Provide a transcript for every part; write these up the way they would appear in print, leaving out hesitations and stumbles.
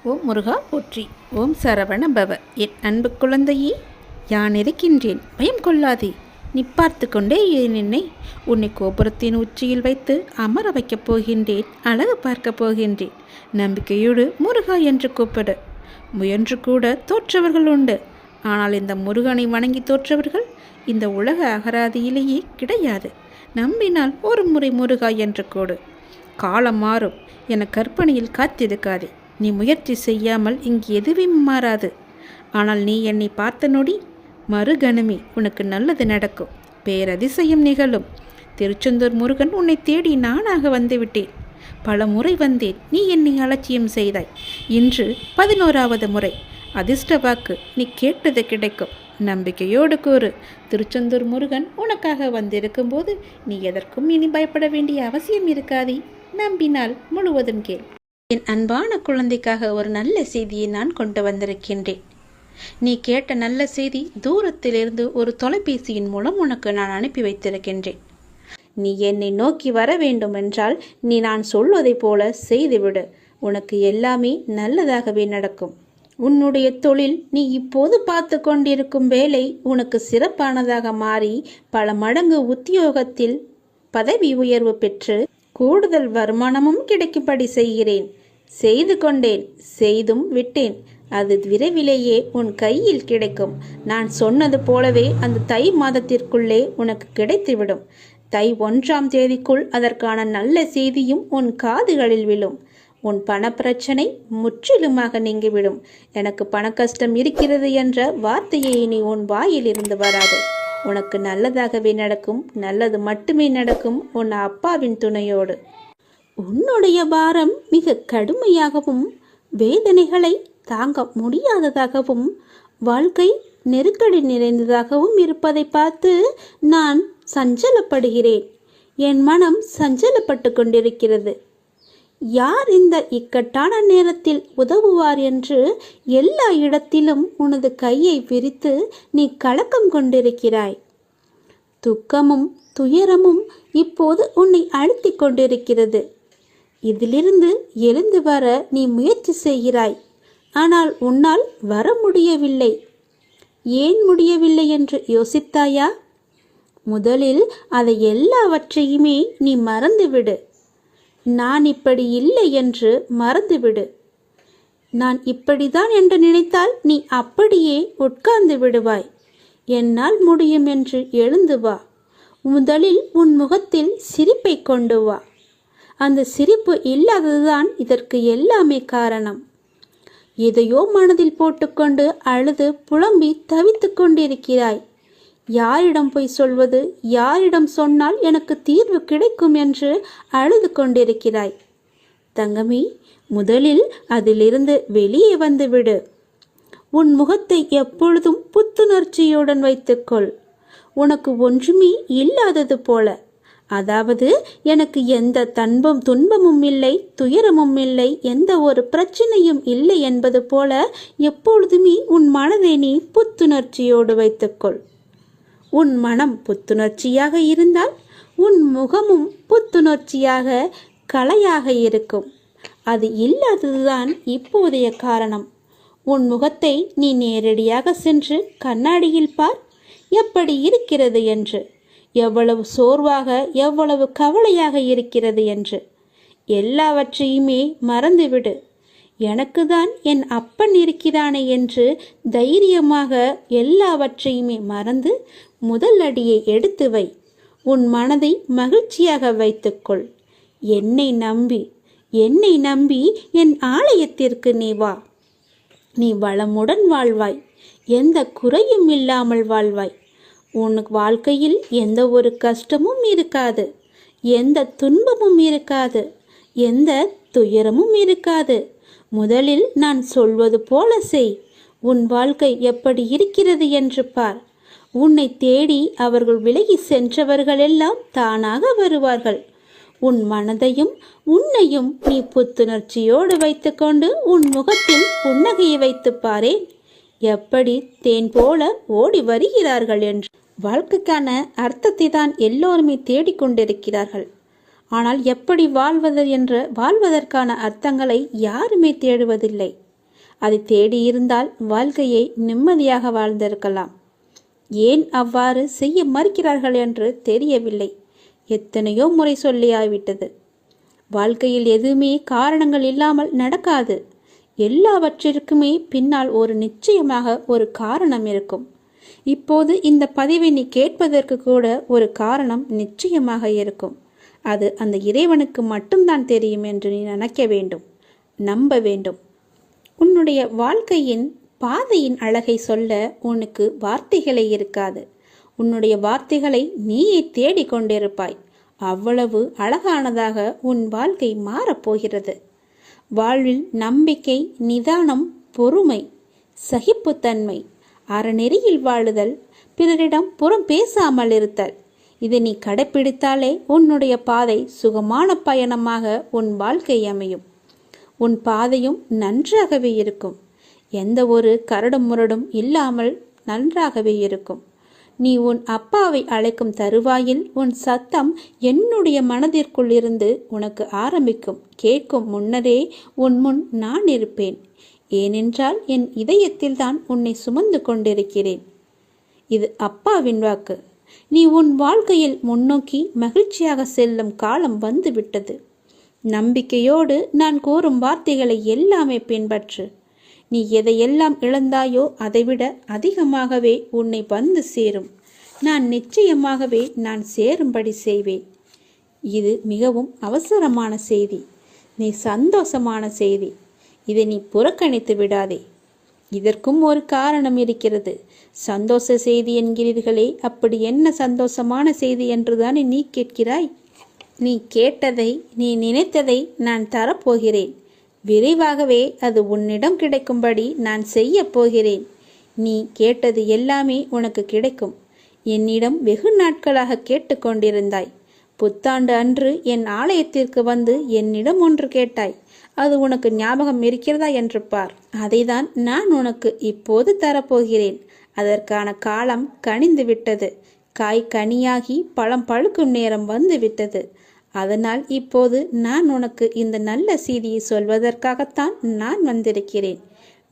ஓம் முருகா போற்றி. ஓம் சரவண பவ. என் அன்பு குழந்தையே, யான் இருக்கின்றேன், பயம் கொள்ளாதே. நீ பார்த்து கொண்டே என்னை உன்னை கோபுரத்தின் உச்சியில் வைத்து அமர வைக்கப் போகின்றேன். அழகு பார்க்கப் போகின்றேன். நம்பிக்கையோடு முருகா என்று கூப்பிடு. முயன்று கூட தோற்றவர்கள் உண்டு. ஆனால் இந்த முருகனை வணங்கி தோற்றவர்கள் இந்த உலக அகராதியிலேயே கிடையாது. நம்பினால் ஒரு முறை முருகா என்று கூடு. காலம் மாறும் என கற்பனையில் காத்திருக்காதே. நீ முயற்சி செய்யாமல் இங்கு எதுவும் மாறாது. ஆனால் நீ என்னை பார்த்த நொடி மறுகணமே உனக்கு நல்லது நடக்கும். பேரதிசயம் நிகழும். திருச்செந்தூர் முருகன் உன்னை தேடி நானாக வந்துவிட்டேன். பல முறை வந்தேன், நீ என்னை அலட்சியம் செய்தாய். இன்று 11வது முறை. அதிர்ஷ்ட வாக்கு, நீ கேட்டது கிடைக்கும். நம்பிக்கையோடு கூறு. திருச்செந்தூர் முருகன் உனக்காக வந்திருக்கும் போது நீ எதற்கும் இனி பயப்பட வேண்டிய அவசியம் இருக்காதே. நம்பினால் முழுவதும் கேள். என் அன்பான குழந்தைக்காக ஒரு நல்ல செய்தியை நான் கொண்டு வந்திருக்கின்றேன். நீ கேட்ட நல்ல செய்தி தூரத்திலிருந்து ஒரு தொலைபேசியின் மூலம் உனக்கு நான் அனுப்பி வைத்திருக்கின்றேன். நீ என்னை நோக்கி வர வேண்டுமென்றால் நீ நான் சொல்வதை போல செய்துவிடு. உனக்கு எல்லாமே நல்லதாகவே நடக்கும். உன்னுடைய தொழில், நீ இப்போது பார்த்து கொண்டிருக்கும் வேலை உனக்கு சிறப்பானதாக மாறி பல மடங்கு உத்தியோகத்தில் பதவி உயர்வு பெற்று கூடுதல் வருமானமும் கிடைக்கும்படி செய்கிறேன். செய்து கொண்டேன், செய்தும் விட்டேன். அது விரைவிலேயே உன் கையில் கிடைக்கும். நான் சொன்னது போலவே அந்த தை மாதத்திற்குள்ளே உனக்கு கிடைத்துவிடும். தை 1ஆம் தேதிக்குள் அதற்கான நல்ல செய்தியும் உன் காதுகளில் விழும். உன் பணப்பிரச்சனை முற்றிலுமாக நீங்கிவிடும். எனக்கு பண கஷ்டம் இருக்கிறது என்ற வார்த்தையை இனி உன் வாயில் இருந்து வராது. உனக்கு நல்லதாகவே நடக்கும். நல்லது மட்டுமே நடக்கும் உன் அப்பாவின் துணையோடு. உன்னுடைய பாரம் மிக கடுமையாகவும் வேதனைகளை தாங்க முடியாததாகவும் வாழ்க்கை நெருக்கடி நிறைந்ததாகவும் இருப்பதை பார்த்து நான் சஞ்சலப்படுகிறேன். என் மனம் சஞ்சலப்பட்டு கொண்டிருக்கிறது. யார் இந்த இக்கட்டான நேரத்தில் உதவுவார் என்று எல்லா இடத்திலும் உனது கையை விரித்து நீ கலக்கம் கொண்டிருக்கிறாய். துக்கமும் துயரமும் இப்போது உன்னை அழுத்தி கொண்டிருக்கிறது. இதிலிருந்து எழுந்து வர நீ முயற்சி செய்கிறாய். ஆனால் உன்னால் வர முடியவில்லை. ஏன் முடியவில்லை என்று யோசித்தாயா? முதலில் அதை எல்லாவற்றையுமே நீ மறந்துவிடு. நான் இப்படி இல்லை என்று மறந்துவிடு. நான் இப்படிதான் என்று நினைத்தால் நீ அப்படியே உட்கார்ந்து விடுவாய். என்னால் முடியும் என்று எழுந்து வா. முதலில் உன் முகத்தில் சிரிப்பை கொண்டு வா. அந்த சிரிப்பு இல்லாததுதான் இதற்கு எல்லாமே காரணம். எதையோ மனதில் போட்டுக்கொண்டு அழுது புலம்பி தவித்து கொண்டிருக்கிறாய். யாரிடம் போய் சொல்வது, யாரிடம் சொன்னால் எனக்கு தீர்வு கிடைக்கும் என்று அழுது கொண்டிருக்கிறாய். தங்கமே, முதலில் அதிலிருந்து வெளியே வந்துவிடு. உன் முகத்தை எப்பொழுதும் புத்துணர்ச்சியுடன் வைத்துக்கொள். உனக்கு ஒன்றுமே இல்லாதது போல, அதாவது எனக்கு எந்த துன்பமும் இல்லை, துயரமும் இல்லை, எந்த ஒரு பிரச்சனையும் இல்லை என்பது போல எப்பொழுதுமே உன் மனதை நீ புத்துணர்ச்சியோடு வைத்துக்கொள். உன் மனம் புத்துணர்ச்சியாக இருந்தால் உன் முகமும் புத்துணர்ச்சியாக கலையாக இருக்கும். அது இல்லாததுதான் இப்போதைய காரணம். உன் முகத்தை நீ நேரடியாக சென்று கண்ணாடியில் பார், எப்படி இருக்கிறது என்று. எவ்வளவு சோர்வாக, எவ்வளவு கவலையாக இருக்கிறது என்று. எல்லாவற்றையுமே மறந்துவிடு. எனக்கு தான் என் அப்பன் இருக்கிறானே என்று தைரியமாக எல்லாவற்றையுமே மறந்து முதல் அடியை எடுத்து வை. உன் மனதை மகிழ்ச்சியாக வைத்துக்கொள். என்னை நம்பி என் ஆலயத்திற்கு நீ வா. நீ வளமுடன் வாழ்வாய். எந்த குறையும் இல்லாமல் வாழ்வாய். உனக்கு வாழ்க்கையில் எந்த ஒரு கஷ்டமும் இருக்காது, எந்த துன்பமும் இருக்காது, எந்த துயரமும் இருக்காது. முதலில் நான் சொல்வது போல செய். உன் வாழ்க்கை எப்படி இருக்கிறது என்று பார். உன்னை தேடி அவர்கள் விலகி சென்றவர்களெல்லாம் தானாக வருவார்கள். உன் மனதையும் உன்னையும் நீ புத்துணர்ச்சியோடு வைத்துக்கொண்டு உன் முகத்தில் புன்னகையை வைத்து பாரேன். எப்படி தேன் போல ஓடி வருகிறார்கள் என்று. வாழ்க்கைக்கான அர்த்தத்தை தான் எல்லோருமே தேடிக்கொண்டிருக்கிறார்கள். ஆனால் எப்படி வாழ்வதற்கான அர்த்தங்களை யாருமே தேடுவதில்லை. அதை தேடியிருந்தால் வாழ்க்கையை நிம்மதியாக வாழ்ந்திருக்கலாம். ஏன் அவ்வாறு செய்ய மறுக்கிறார்கள் என்று தெரியவில்லை. எத்தனையோ முறை சொல்லியாய்விட்டது. வாழ்க்கையில் எதுவுமே காரணங்கள் இல்லாமல் நடக்காது. எல்லாவற்றிற்குமே பின்னால் நிச்சயமாக ஒரு காரணம் இருக்கும். இப்போது இந்த பதிவை நீ கேட்பதற்கு கூட ஒரு காரணம் நிச்சயமாக இருக்கும். அது அந்த இறைவனுக்கு மட்டும்தான் தெரியும் என்று நீ நினைக்க வேண்டும், நம்ப வேண்டும். உன்னுடைய வாழ்க்கையின் பாதையின் அழகை சொல்ல உனக்கு வார்த்தைகளே இருக்காது. உன்னுடைய வார்த்தைகளை நீயே தேடிக்கொண்டிருப்பாய். அவ்வளவு அழகானதாக உன் வாழ்க்கை மாறப்போகிறது. வாழ்வில் நம்பிக்கை, நிதானம், பொறுமை, சகிப்புத்தன்மை, அறநெறியில் வாழுதல், பிறரிடம் புறம் பேசாமல் இருத்தல், இதை நீ கடைப்பிடித்தாலே உன்னுடைய பாதை சுகமான பயணமாக உன் வாழ்க்கை அமையும். உன் பாதையும் நன்றாகவே இருக்கும். எந்த ஒரு கரடும் முரடும் இல்லாமல் நன்றாகவே இருக்கும். நீ உன் அப்பாவை அழைக்கும் தருவாயில் உன் சத்தம் என்னுடைய மனதிற்குள் இருந்து உனக்கு ஆரம்பிக்கும். கேட்கும் முன்னரே உன் முன் நான் இருப்பேன். ஏனென்றால் என் இதயத்தில் தான் உன்னை சுமந்து கொண்டிருக்கிறேன். இது அப்பாவின் வாக்கு. நீ உன் வாழ்க்கையில் முன்னோக்கி மகிழ்ச்சியாக செல்லும் காலம் வந்துவிட்டது. நம்பிக்கையோடு நான் கூறும் வார்த்தைகளை எல்லாமே பின்பற்று. நீ எதையெல்லாம் இழந்தாயோ அதைவிட அதிகமாகவே உன்னை வந்து சேரும். நான் நிச்சயமாகவே நான் சேரும்படி செய்வேன். இது மிகவும் அவசரமான செய்தி. நீ சந்தோஷமான செய்தி. இதை நீ புறக்கணித்து விடாதே. இதற்கும் ஒரு காரணம் இருக்கிறது. சந்தோஷ செய்தி என்கிறீர்களே, அப்படி என்ன சந்தோஷமான செய்தி என்றுதானே நீ கேட்கிறாய்? நீ கேட்டதை, நீ நினைத்ததை நான் தரப்போகிறேன். விரைவாகவே அது உன்னிடம் கிடைக்கும்படி நான் செய்ய போகிறேன். நீ கேட்டது எல்லாமே உனக்கு கிடைக்கும். என்னிடம் வெகு நாட்களாக கேட்டுக்கொண்டிருந்தாய். புத்தாண்டு அன்று என் ஆலயத்திற்கு வந்து என்னிடம் ஒன்று கேட்டாய். அது உனக்கு ஞாபகம் இருக்கிறதா என்று பார். அதைதான் நான் உனக்கு இப்போது தரப்போகிறேன். அதற்கான காலம் கனிந்து விட்டது. காய் கனியாகி பழம் பழுக்கும் நேரம் வந்து விட்டது. அதனால் இப்போது நான் உனக்கு இந்த நல்ல செய்தியை சொல்வதற்காகத்தான் நான் வந்திருக்கிறேன்.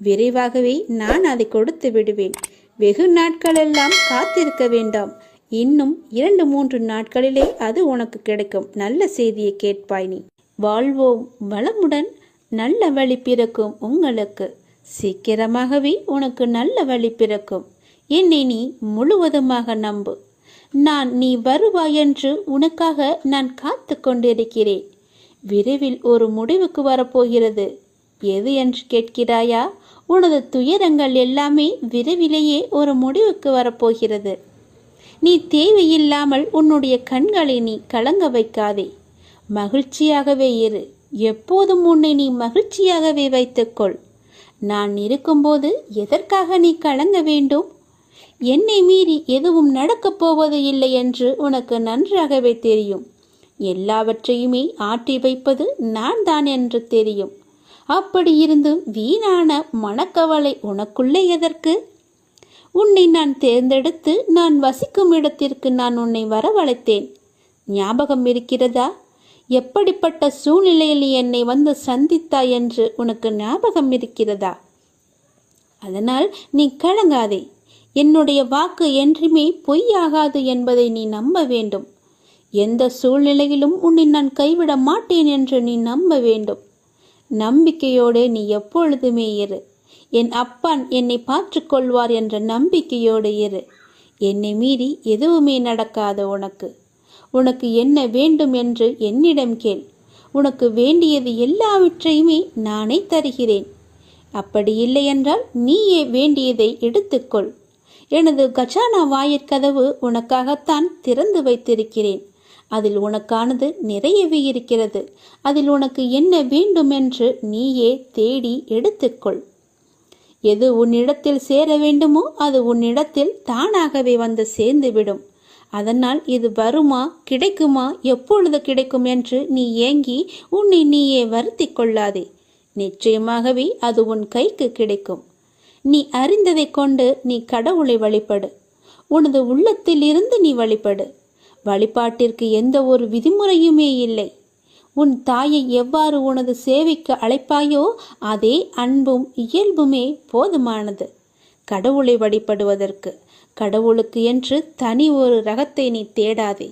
விரைவாகவே நான் அதை கொடுத்து விடுவேன். வெகு நாட்களெல்லாம் காத்திருக்க வேண்டாம். இன்னும் 2-3 நாட்களிலே அது உனக்கு கிடைக்கும். நல்ல செய்தியை கேட்பாய். நீ வாழ்வோம் வளமுடன். நல்ல வழி பிறக்கும் உங்களுக்கு. சீக்கிரமாகவே உனக்கு நல்ல வழி பிறக்கும். என்னை நீ முழுவதுமாக நம்பு. நீ வருவாய் என்று உனக்காக நான் காத்து கொண்டிருக்கிறேன். விரைவில் ஒரு முடிவுக்கு வரப்போகிறது. எது என்று கேட்கிறாயா? உனது துயரங்கள் எல்லாமே விரைவிலேயே ஒரு முடிவுக்கு வரப்போகிறது. நீ தேவையில்லாமல் உன்னுடைய கண்களை நீ கலங்க வைக்காதே. மகிழ்ச்சியாகவே இரு. எப்போதும் உன்னை நீ மகிழ்ச்சியாகவே வைத்துக்கொள். நான் இருக்கும்போது எதற்காக நீ கலங்க வேண்டும்? என்னை மீறி எதுவும் நடக்கப் போவது இல்லை என்று உனக்கு நன்றாகவே தெரியும். எல்லாவற்றையுமே ஆட்டி வைப்பது நான் தான் என்று தெரியும். அப்படி இருந்தும் வீணான மனக்கவலை உனக்குள்ளே எதற்கு? உன்னை நான் தேர்ந்தெடுத்து நான் வசிக்கும் இடத்திற்கு நான் உன்னை வரவழைத்தேன். ஞாபகம் இருக்கிறதா? எப்படிப்பட்ட சூழ்நிலையில் என்னை வந்து சந்தித்தாய் என்று உனக்கு ஞாபகம் இருக்கிறதா? அதனால் நீ கலங்காதே. என்னுடைய வாக்கு என்றுமே பொய்யாகாது என்பதை நீ நம்ப வேண்டும். எந்த சூழ்நிலையிலும் உன்னை நான் கைவிட மாட்டேன் என்று நீ நம்ப வேண்டும். நம்பிக்கையோடு நீ எப்பொழுதுமே இரு. என் அப்பன் என்னை பார்த்துக் கொள்வார் என்ற நம்பிக்கையோடு இரு. என்னை மீறி எதுவுமே நடக்காது. உனக்கு என்ன வேண்டும் என்று என்னிடம் கேள். உனக்கு வேண்டியது எல்லாவற்றையுமே நானே தருகிறேன். அப்படி இல்லை என்றால் நீயே வேண்டியதை எடுத்துக்கொள். எனது கஜானா வாயிற்கதவு உனக்காகத்தான் திறந்து வைத்திருக்கிறேன். அதில் உனக்கானது நிறையவே இருக்கிறது. அதில் உனக்கு என்ன வேண்டும் என்று நீயே தேடி எடுத்துக்கொள். எது உன்னிடத்தில் சேர வேண்டுமோ அது உன்னிடத்தில் தானாகவே வந்து சேர்ந்துவிடும். அதனால் இது வருமா, கிடைக்குமா, எப்பொழுது கிடைக்கும் என்று நீ ஏங்கி உன்னை நீயே வருத்தி கொள்ளாதே. நிச்சயமாகவே அது உன் கைக்கு கிடைக்கும். நீ அறிந்ததை கொண்டு நீ கடவுளை வழிபடு. உனது உள்ளத்தில் இருந்து நீ வழிபடு. வழிபாட்டிற்கு எந்த ஒரு விதிமுறையுமே இல்லை. உன் தாயை எவ்வாறு உனது சேவைக்கு அழைப்பாயோ அதே அன்பும் இயல்புமே போதுமானது. கடவுளை வழிபடுவதற்கு கடவுளுக்கு என்று தனி ஒரு ரகத்தை நீ தேடாதே.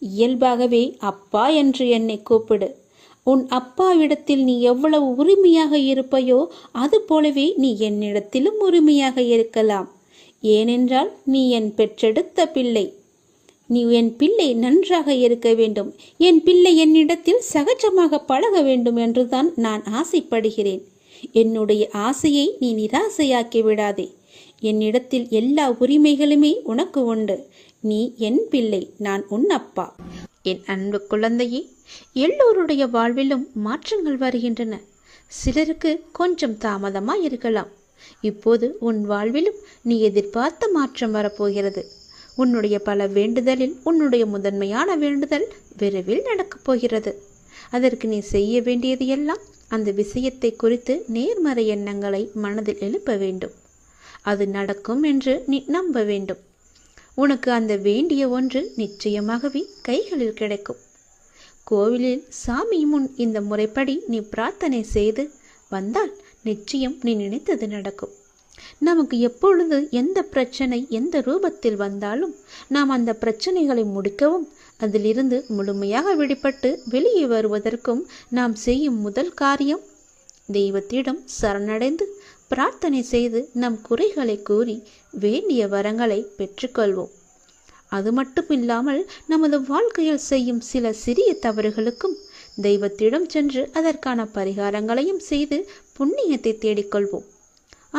இயல்பாகவே அப்பா என்று என்னை கூப்பிடு. உன் அப்பாவிடத்தில் நீ எவ்வளவு உரிமையாக இருப்பையோ அது போலவே நீ என்னிடத்திலும் உரிமையாக இருக்கலாம். ஏனென்றால் நீ என் பெற்றெடுத்த பிள்ளை. நீ என் பிள்ளை நன்றாக இருக்க வேண்டும், என் பிள்ளை என்னிடத்தில் சகஜமாக பழக வேண்டும் என்றுதான் நான் ஆசைப்படுகிறேன். என்னுடைய ஆசையை நீ நிராசையாக்கி விடாதே. என்னிடத்தில் எல்லா உரிமைகளுமே உனக்கு உண்டு. நீ என் பிள்ளை, நான் உன் அப்பா. என் அன்பு குழந்தையே, எல்லோருடைய வாழ்விலும் மாற்றங்கள் வருகின்றன. சிலருக்கு கொஞ்சம் தாமதமாக இருக்கலாம். இப்போது உன் வாழ்விலும் நீ எதிர்பார்த்த மாற்றம் வரப்போகிறது. உன்னுடைய பல வேண்டுதலில் உன்னுடைய முதன்மையான வேண்டுதல் விரைவில் நடக்கப் போகிறது. அதற்கு நீ செய்ய வேண்டியது எல்லாம் அந்த விஷயத்தை குறித்து நேர்மறை எண்ணங்களை மனதில் எழுப்ப வேண்டும். அது நடக்கும் என்று நீ நம்ப வேண்டும். உனக்கு அந்த வேண்டிய ஒன்று நிச்சயமாகவே கைகளில் கிடைக்கும். கோவிலில் சாமி முன் இந்த முறைப்படி நீ பிரார்த்தனை செய்து வந்தால் நிச்சயம் நீ நினைத்தது நடக்கும். நமக்கு எப்பொழுது எந்த பிரச்சனை எந்த ரூபத்தில் வந்தாலும் நாம் அந்த பிரச்சனைகளை முடிக்கவும் அதிலிருந்து முழுமையாக விடுபட்டு வெளியே வருவதற்கும் நாம் செய்யும் முதல் காரியம் தெய்வத்திடம் சரணடைந்து பிரார்த்தனை செய்து நம் குறைகளை கூறி வேண்டிய வரங்களை பெற்றுக்கொள்வோம். அது மட்டுமில்லாமல் நமது வாழ்க்கையில் செய்யும் சில சிறிய தவறுகளுக்கும் தெய்வத்திடம் சென்று அதற்கான பரிகாரங்களையும் செய்து புண்ணியத்தை தேடிக்கொள்வோம்.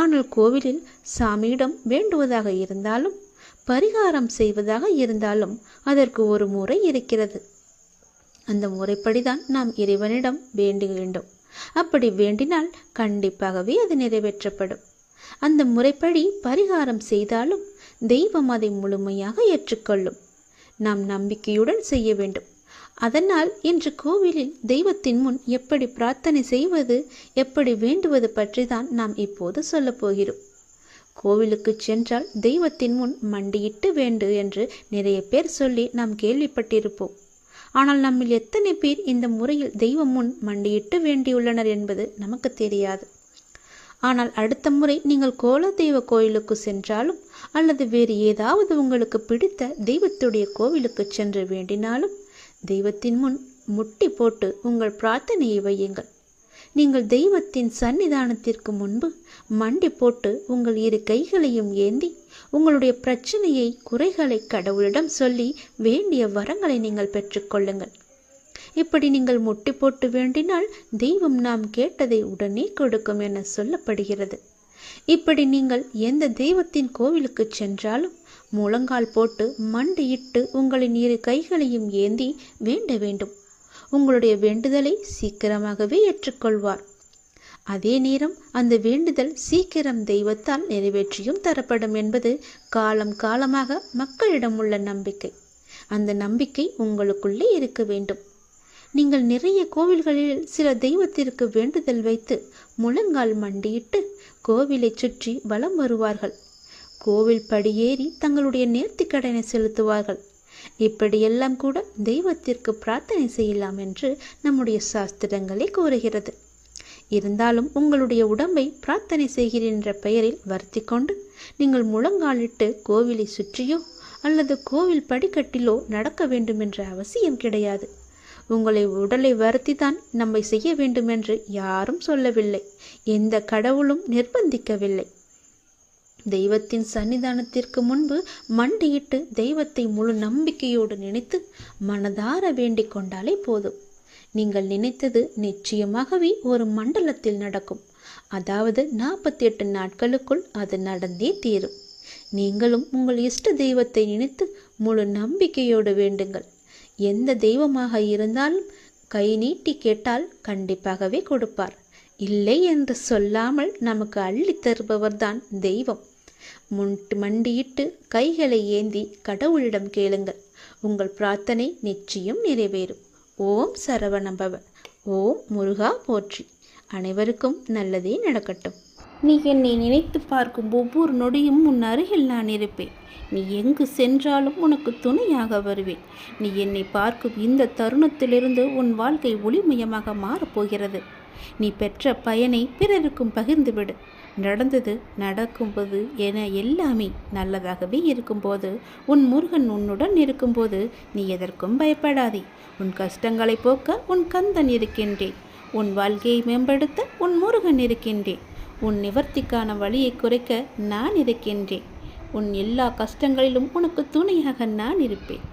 ஆனால் கோவிலில் சாமியிடம் வேண்டுவதாக இருந்தாலும் பரிகாரம் செய்வதாக இருந்தாலும் அதற்கு ஒரு முறை இருக்கிறது. அந்த முறைப்படிதான் நாம் இறைவனிடம் வேண்ட வேண்டும். அப்படி வேண்டினால் கண்டிப்பாகவே அது நிறைவேற்றப்படும். அந்த முறைப்படி பரிகாரம் செய்தாலும் தெய்வம் அதை முழுமையாக ஏற்றுக்கொள்ளும். நாம் நம்பிக்கையுடன் செய்ய வேண்டும். அதனால் இன்று கோவிலில் தெய்வத்தின் முன் எப்படி பிரார்த்தனை செய்வது, எப்படி வேண்டுவது பற்றி தான் நாம் இப்போது சொல்ல போகிறோம். கோவிலுக்கு சென்றால் தெய்வத்தின் முன் மண்டியிட்டு வேண்டு என்று நிறைய பேர் சொல்லி நாம் கேள்விப்பட்டிருப்போம். ஆனால் நம்மில் எத்தனை பேர் இந்த முறையில் தெய்வம் முன் மண்டியிட்டு வேண்டியுள்ளனர் என்பது நமக்கு தெரியாது. ஆனால் அடுத்த முறை நீங்கள் கோலதெய்வ கோயிலுக்கு சென்றாலும் அல்லது வேறு ஏதாவது உங்களுக்கு பிடித்த தெய்வத்துடைய கோவிலுக்கு சென்று வேண்டினாலும் தெய்வத்தின் முன் முட்டி போட்டு உங்கள் பிரார்த்தனையை வையுங்கள். நீங்கள் தெய்வத்தின் சன்னிதானத்திற்கு முன்பு மண்டி போட்டு உங்கள் இரு கைகளையும் ஏந்தி உங்களுடைய பிரச்சனையை குறைகளை கடவுளிடம் சொல்லி வேண்டிய வரங்களை நீங்கள் பெற்றுக்கொள்ளுங்கள். இப்படி நீங்கள் முட்டி போட்டு வேண்டினால் தெய்வம் நாம் கேட்டதை உடனே கொடுக்கும் என சொல்லப்படுகிறது. இப்படி நீங்கள் எந்த தெய்வத்தின் கோவிலுக்கு சென்றாலும் முழங்கால் போட்டு மண்டியிட்டு உங்களின் இரு கைகளையும் ஏந்தி வேண்ட வேண்டும். உங்களுடைய வேண்டுதலை சீக்கிரமாகவே ஏற்றுக்கொள்வார். அதே நேரம் அந்த வேண்டுதல் சீக்கிரம் தெய்வத்தால் நிறைவேற்றியும் தரப்படும் என்பது காலம் காலமாக மக்களிடம் உள்ள நம்பிக்கை. அந்த நம்பிக்கை உங்களுக்குள்ளே இருக்க வேண்டும். நீங்கள் நிறைய கோவில்களில் சில தெய்வத்திற்கு வேண்டுதல் வைத்து முழங்கால் மண்டியிட்டு கோவிலை சுற்றி வலம் வருவார்கள். கோவில் படியேறி தங்களுடைய நேர்த்திக்கடனை செலுத்துவார்கள். இப்படியெல்லாம் கூட தெய்வத்திற்கு பிரார்த்தனை செய்யலாம் என்று நம்முடைய சாஸ்திரங்களே கூறுகிறது. இருந்தாலும் உங்களுடைய உடம்பை பிரார்த்தனை செய்கிறேன் என்ற பெயரில் வருத்தி கொண்டு நீங்கள் முழங்காலிட்டு கோவிலை சுற்றியோ அல்லது கோவில் படிக்கட்டிலோ நடக்க வேண்டும் என்ற அவசியம் கிடையாது. உங்களை உடலை வருத்தி தான் நம்மை செய்ய வேண்டும் என்று யாரும் சொல்லவில்லை. எந்த கடவுளும் நிர்பந்திக்கவில்லை. தெய்வத்தின் சன்னிதானத்திற்கு முன்பு மண்டியிட்டு தெய்வத்தை முழு நம்பிக்கையோடு நினைத்து மனதார வேண்டிக் கொண்டாலே போதும். நீங்கள் நினைத்தது நிச்சயமாகவே ஒரு மண்டலத்தில் நடக்கும். அதாவது 48 நாட்களுக்குள் அது நடந்தே தீரும். நீங்களும் உங்கள் இஷ்ட தெய்வத்தை நினைத்து முழு நம்பிக்கையோடு வேண்டுங்கள். எந்த தெய்வமாக இருந்தாலும் கை நீட்டி கேட்டால் கண்டிப்பாகவே கொடுப்பார். இல்லை என்று சொல்லாமல் நமக்கு அள்ளி தருபவர்தான் தெய்வம். மண்டியிட்டு கைகளை ஏந்தி கடவுளிடம் கேளுங்கள். உங்கள் பிரார்த்தனை நிச்சயம் நிறைவேறும். ஓம் சரவணபவ. ஓம் முருகா போற்றி. அனைவருக்கும் நல்லதே நடக்கட்டும். நீ என்னை நினைத்து பார்க்கும் ஒவ்வொரு நொடியும் உன் அருகில் நான் இருப்பேன். நீ எங்கு சென்றாலும் உனக்கு துணையாக வருவேன். நீ என்னை பார்க்கும் இந்த தருணத்திலிருந்து உன் வாழ்க்கை ஒளிமயமாக மாறப்போகிறது. நீ பெற்ற பயனை பிறருக்கும் பகிர்ந்துவிடு. நடந்தது நடக்கும்போது என எல்லாமே நல்லதாகவே இருக்கும்போது, உன் முருகன் உன்னுடன் இருக்கும்போது நீ எதற்கும் பயப்படாதே. உன் கஷ்டங்களை போக்க உன் கந்தன் இருக்கின்றேன். உன் வாழ்க்கையை மேம்படுத்த உன் முருகன் இருக்கின்றேன். உன் நிவர்த்திக்கான வழியை குறைக்க நான் இருக்கின்றேன். உன் எல்லா கஷ்டங்களிலும் உனக்கு துணையாக நான் இருப்பேன்.